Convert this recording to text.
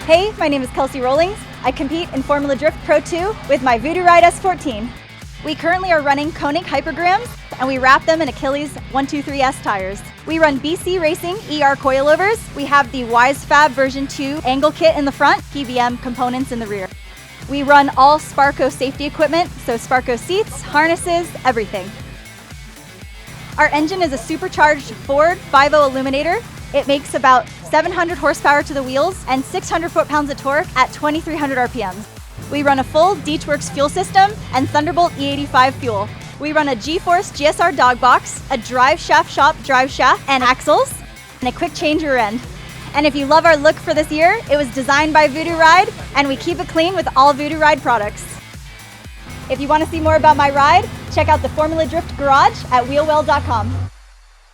Hey, my name is Kelsey Rowlings. I compete in Formula Drift Pro 2 with my Voodoo Ride S14. We currently are running Koenig Hypergrams, and we wrap them in Achilles 123S tires. We run BC Racing ER coilovers. We have the WiseFab version 2 angle kit in the front, PBM components in the rear. We run all Sparco safety equipment, so Sparco seats, harnesses, everything. Our engine is a supercharged Ford 5.0 Illuminator. It makes about 700 horsepower to the wheels and 600 foot-pounds of torque at 2,300 RPMs. We run a full Deechworks fuel system and Thunderbolt E85 fuel. We run a G-Force GSR dog box, a drive shaft shop drive shaft and axles, and a quick change rear end. And if you love our look for this year, it was designed by Voodoo Ride, and we keep it clean with all Voodoo Ride products. If you want to see more about my ride, check out the Formula Drift Garage at wheelwell.com.